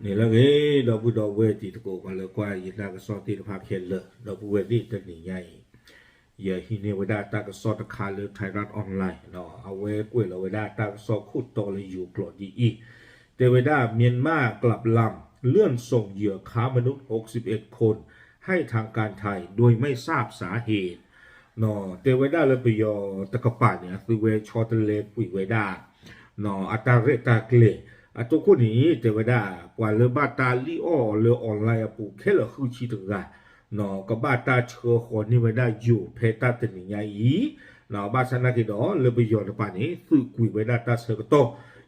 นี่แล้วไงเราพูดเราเวทีตะโกกันเลยกว่ายินดากระสอบตีตะพาเขียนเลยเราพูดเวทีตัวนี้ใหญ่อย่าฮินเนวดาตากระสอบตะคาเลยไทยรัฐออนไลน์เนาะเอาเวกุ้ยเราเวดาตากระสอบขุดโตเลยอยู่กลอดดีอีเตเวดาเมียนมากลับลำเลื่อนส่งเหยื่อค้ามนุษย์61คนให้ทางการไทยโดยไม่ทราบสาเหตุเนาะเตเวดาเลยไปยอตะกปาเนี่ยคือเวชอตเลปุยเวดาเนาะอัตราเรตาเกลอะตัวคนนี้เทวดากว่าเลบาตาลีออเลออนไลน์ปูแค่ละคือชีตระเนาะก็บาตาเชื่อคนนี้ไว้ได้อยู่เพตาตินิยาอีเนาะบาสนาคิดอ๋อเลบยอนปานี้คือกุยไว้ได้ตาเสือก็โต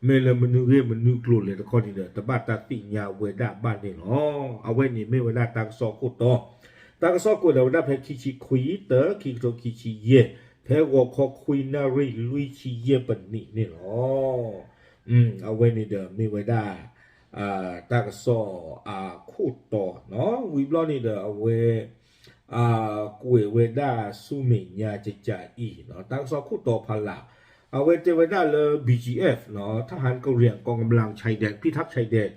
เมลมันนึกเรียมันนึกกลัวเลยตะคนนี้เด้อแต่บาตาติญาไว้ได้บ้านนี่เนาะเอาไว้นี่ไม่ไว้ได้ตังซอกุโตตังซอกุเราได้เพคิชิคุยเตอคิโตคิชิเยเพวอคอคุยนารีลุยชิเยปนี่นี่เนาะเอาไว้ในเดิมมีไว้ได้ตากซอคู่ต่อเนาะวิบล้อนี่เดิมเอาไว้กุยไว้ได้สุเมียจะจ่ายอีเนาะตากซอคู่ต่อพลาเอาไว้เจไว้ได้เลย BGF เนาะทหารเกาหลีกองกำลังชายแดนพิทักษ์ชายแดน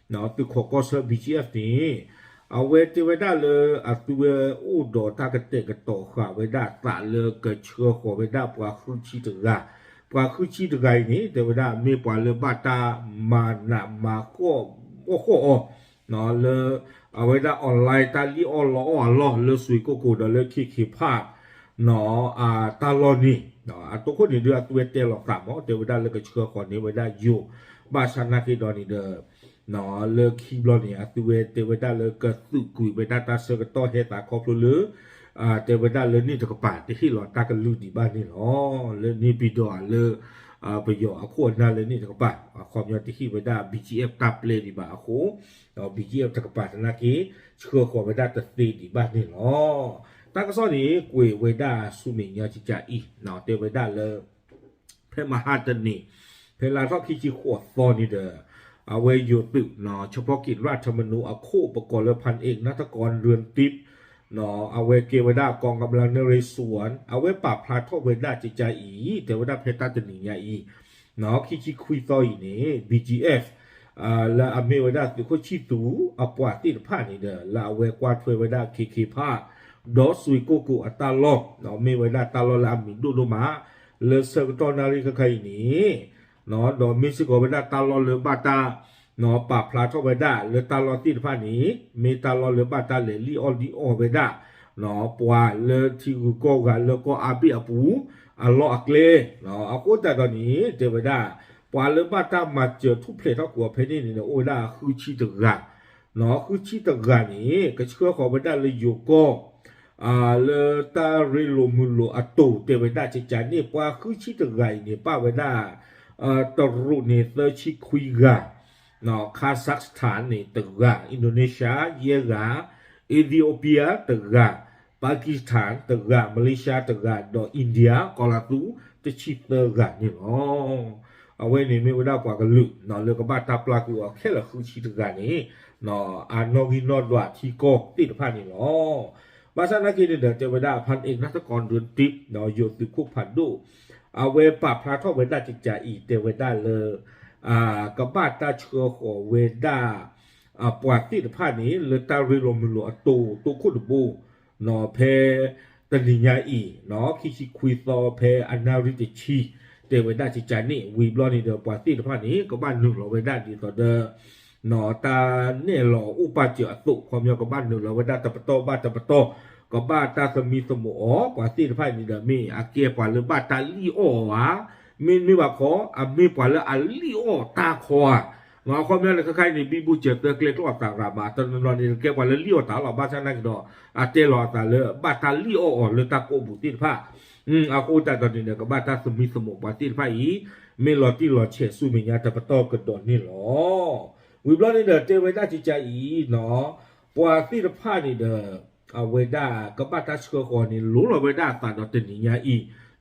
เนาะตัวขอกอเซอร์ BGF นี้เอาไว้เจไว้ได้เลยตัวอู้ดอตากเตกต่อขาไว้ได้ตาเลยเกิดเชื้อขอไว้ได้ปว่าคือชีตระปว่าคือชีตระนี่เดี๋ยวได้มีปว่าเลยบาตามานามาก็โอ้โหเนาะเลยเอาไว้ได้ออนไลน์ตาลีออนล้อเลยสวยก็กูเดี๋ยวเลยขี้ภาพเนาะตาลอนี่เนาะตัวคนนี้เดือดตัวเตลหลอกสามเดี๋ยวได้เลยก็เชื่อคนนี้ไว้ได้อยู่บาชนาคิดอนนี่เด้อเนาะเลยคีบลอนี่ตัวเตไว้ได้เลยก็สุกุยไว้ได้ตาเสือก็ต่อเฮตาครอบหรือเตไว้ได้เลยนี่จะกระปาดที่หลอดตากันลูดีบ้านนี่เนาะเลยนี่ปีดอเลยไปยอขวดนั่นเลยนี่จะกระปาดความยอดที่ไว้ได้ BGF ตับเลยดีบ้าโค้BGF จะกระปาดนาคีเชื่อคนไว้ได้ตัดตีดีบ้านนี่เนาะตากระซ้อนี้กุยไว้ได้สุเมียจิจ่าอีเนาะเตไว้ได้เลยเพื่อมาหาตันนี่เพื่อลาทอกขี้จีขวดฟอนี่เด้อเอาไว้อยู่ตึกเนาะเฉพาะกิจราชธรรมนูญเอาคู่ประกอบและพันเอกนัฐกรเรือนทิพย์เนาะเอาไว้เกวดากองกำลังนเรศวรเอาไว้ปราบพลาดทอเวด้าจิจ่าอีเตไว้ได้เพตาตันนี่ยาอีเนาะขี้จีคุยต่ออีนี่ BGF แล้วอเมริกาตัวเขาชี้ตูเอาปวดที่ผ่านนี่เด้อแล้วเอาไว้กวาดเฟไว้ได้เคผ้าดอสุยโกโกอัตาลอกเนาะไม่ไว้ได้ตาลอลามิดูโนมาเลเซอร์ตอนาริกใครนี่เนาะดอมิสิโกไว้ได้ตาลอเลบาตาเนาะปาพลาทไว้ได้เลตาลอที่ผ่านนี้มีตาลอเลบาตาเลลีออลีออไว้ได้เนาะปวดเลที่กูกันแล้วก็อาบิอาปูอัลลออักเลเนาะเอาโคตรตอนนี้เจอไว้ได้ปวดเลบาตามาเจอทุกเพลทกัวเพนี่เนี่ยโอ้ได้คือชีตระเนาะคือชีตระนี่ก็เชื่อของไว้ได้เลยอยู่ก็เลตาเรโลมุโลอัตุเตไว้ได้จิจานี่ว่าคือชิตไรเนี่ยป้าไว้ได้ตรุเนี่ยเตชิคุยกาเนาะคาซัคสถานเนี่ยตกาอินโดนีเซียเยกาเอธิโอเปียตกาปากีสถานตกามาเลเซียตกาดออินเดียกอลาตูตชิตกาเนี่ยอ๋อเอาไว้เนี่ยไม่ไว้ได้กว่ากันลึกเนาะเรื่องกับบ้านตาปลากูแค่ละคือชิตกานี่เนาะอานอกินอดว่าที่โกติดผ่านนี่เนาะบาซานากีเดอเจวดาพันเอกนัฐกรเรือนทิพย์เนาะโยติคุกผันดูเอาเวปาพระทอเวดาจิจ่าอีเตเวดาเลยกับบ้านตาเชือขอเวดาปวดที่ผ่านนี้เลยตาริโรมิโลตูคุดบูเนาะเพตนิยาอีเนาะคิชิคุยโตเพอนาริติชีเตเวดาจิจ่านี่วีบลอนี่เดอปวดที่ผ่านนี้กับบ้านหนึ่งเราเวดาดีต่อเดอหนอตาเนี่ยหล่ออุปาเจตุความยาวกับบ้านหนึ่งเราไว้ได้ตะปะโตบ้านตะปะโตกับบ้านตาสมีสมอกว่าที่ไพ่นี่เดมีอาเกียกว่าหรือบ้านตาลีโอวะมีว่าขอมีกว่าหรืออาลีโอตาคอหนอความยาวเลยใครๆนี่บีบูเจตเกล็ดรอดตาราบาตอนนั้นนี่เกี่ยวกับลีโอตาหล่อบ้านฉันนั่งดอเตลอตาเลยบ้านตาลีโอหรือตาโกบุติผ้าอากูแต่ตอนนี้เนี่ยกับบ้านตาสมีสมอกว่าที่ไพ่อีไม่หล่อที่หล่อเฉดสู้มีญาตะปะโตกระโดดนี่หรอวิบล้อนี่เด้อเจไว้ได้จิจาอีเนาะปว่าที่ละผ้านี่เด้อเอาไว้ได้กับบ้านตาเชื่อก่อนนี่รู้เราไว้ได้ตาดอตินิยาอี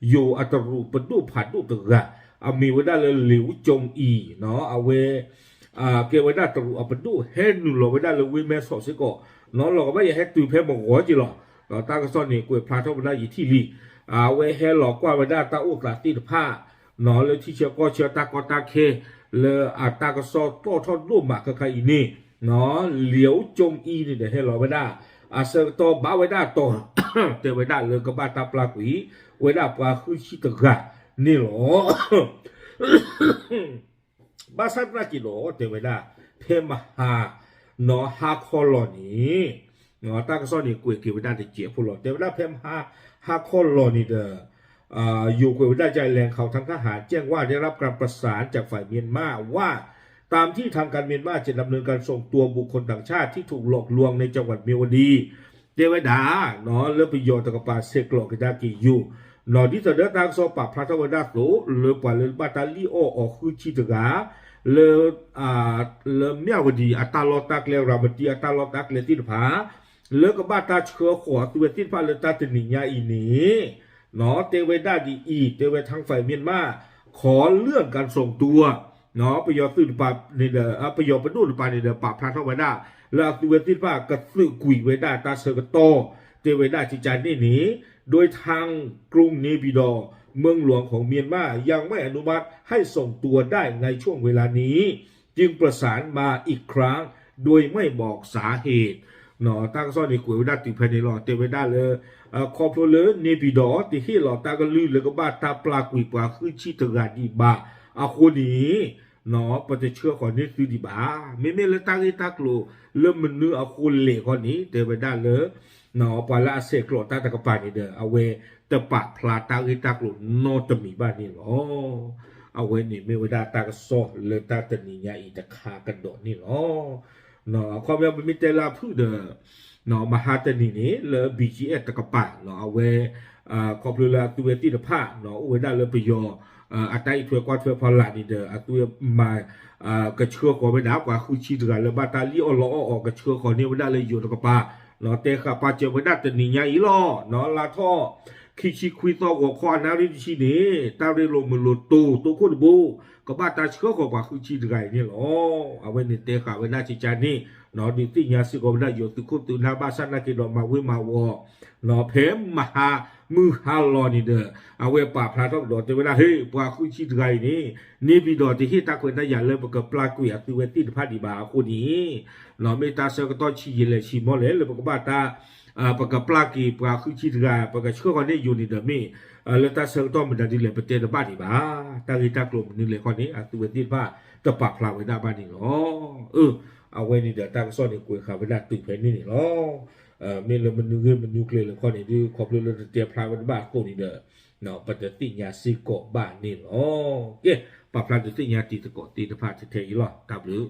อยู่อัตรูปดูผัดดูตระเอามีไว้ได้เลยหลิวจงอีเนาะเอาไว้เกี่ยวไว้ได้ตรูเอาปดูเฮนูเราไว้ได้เลยวิเมสอสิโกเนาะเราก็ไม่อยากให้ตื่นเพลมหัวจีหรอเราตากระซ้อนนี่กวยพลาทไว้ได้ยี่ที่ลีไว้ให้หลอกว่าไว้ได้ตาอุกาที่ละผ้าเนาะเลยที่เชื่อก็เชื่อตาก็ตาเคเลอาตากระสอโตทอดรูปหมากใครอีนี่ เนาะเหลียวจงอีนี่เดี๋ยวให้เราไม่ได้อาเซโตบ้าไว้ได้โตเตไว้ได้เลยก็บ้าตาปลากุยไว้ได้ปลาคือชิตกะนี่หรอบ้าสัตว์น่ากิโลเตไว้ได้เพมหาเนาะฮาคอลอนี่เนาะตากซ้อนนี่กุยกิไว้ได้เจียพูดเตไว้ได้เพมฮาคอลอนี่เด้ออยู่กุยไว้ได้ใจแรงเขาทางทหารแจ้งว่าได้รับการประสานจากฝ่ายเมียนมาว่าตามที่ทางการเมียนมาจะดำเนินการส่งตัวบุคคลต่างชาติที่ถูกหลอกลวงในจังหวัดเมียวดีเทวดาเนาะเลือประโยชน์ตะกปาเซกโลกิดากิยูเนาะที่จะเดินทางสอบปากพระเทวดาโตเลือปาเลบาตาลีโอออกคือชิตกาเลือเลือเมียวดีอัตลอตักเลราบดีอัตลอตักเลติผาเลือกบาตาเชื้อขวตัวติดพาเลตาตินิยาอีนี้เนาะเทวดาดีอีเทวทางฝ่ายเมียนมาขอเลื่อนการส่งตัวเนาะประโยชน์ตื่นปาในเดอประโยชน์ประดูปาในเดอปาพระเทวดาแล้วตัวติดพากระสือกุยเวดาตาเสกโตเทวดาจิจานี่นี้โดยทางกรุงเนปิดอเมืองหลวงของเมียนมายังไม่อนุมัติให้ส่งตัวได้ในช่วงเวลานี้จึงประสานมาอีกครั้งโดยไม่บอกสาเหตุเนาะตั้งซ่อนในกุยเวดาติภายในหลอดเทวดาเลยคอพลเลยเนปิดอที่ที่หลอดตากระลือเลยก็บ้าตาปลากุยปลาคือชิตกาดีบาอาคนนี้เนาะปฏิเชื่อคนนี้คือดีบาไม่เลยตั้งที่ตักโลเริ่มมันเนื้ออาคนเหล่คนนี้เทวดาเลยเนาะปลาเสกโลตาตะกปานี่เด้อเอาเวแต่ปากพลาตาที่ตักโลโนตมีบ้านนี่หรอเอาเวนี่ไม่เวดาตากระโซเลยตาตะนิยาอีตะคากระโดดนี่หรอเนาะความยาวมันมีแต่ละพูดเด้อเนาะมหาตะนี่นี่เลยบีจีเอตะกปาเนาะเอาเวขอบเลยละตัวที่ตะผ้าเนาะเวดาเลยไปยออัตราอีกกว่าพอลานี่เด้อตัวมากระเชื่อก่อไม่ได้กว่าคือชีดกันแล้วบาตาลีอล้อออกกระเชื่อก่อนี่ไม่ได้เลยอยู่ตะกปาเนาะแต่ข้าป้าเจ้าไม่ได้แต่นี่ไงอีล้อเนาะลาท่อคิชิคุยต่อหัวข้อนาริชีนี่ตาเรโลมือลุตูตัวคนบูก็บ้าตาเชื่อก่อกว่าคือชีดกันนี่หรอเอาไว้ในเตะข้าไว้ได้จิจานี่เนาะดิติญาสิก็ไม่ได้อยู่ตุคุตุนาบาสันนักดอกมาวิมาวอเนาะเพมมหามือฮาลอนี่เด้อเอาไว้ป่าพระทอกดอกแต่เวลาเฮ้ยปลาคือชีดกันนี่บีดอที่ตาคนนั้นอย่าเลยประกับปลากุยตัวติดพาดีบาคนนี้เนาะเมตาเซก็ต้องชีเลยชีมอเลยเลยประกับบ้าตาปากกับปลากีปลาคือชีดกาปากกับเชื่อคนนี้อยู่ในเดมีแล้วตาเสือต้องมันจะดีเลยประเทศบ้านที่บ้าตากีตากลมนี่เลยคนนี้ตัวที่บ้าตะปากพลาไว้หน้าบ้านนี่หรอเอาไว้นี่เดี๋ยวตาก็ซ่อนในกุยขาไว้หน้าตึกแผ่นนี่หรอเมื่อมันนึกมันนิวเคลียร์เลยคนนี้ดูขอบเลยเตรียมพลาไว้บ้านคนนี้เด้อเนาะปฏิทินยาซีโกบ้านนี่หรอเก้ปากพลาปฏิทินยาตีตะโกตีตะพาเทยหรอกับหรือ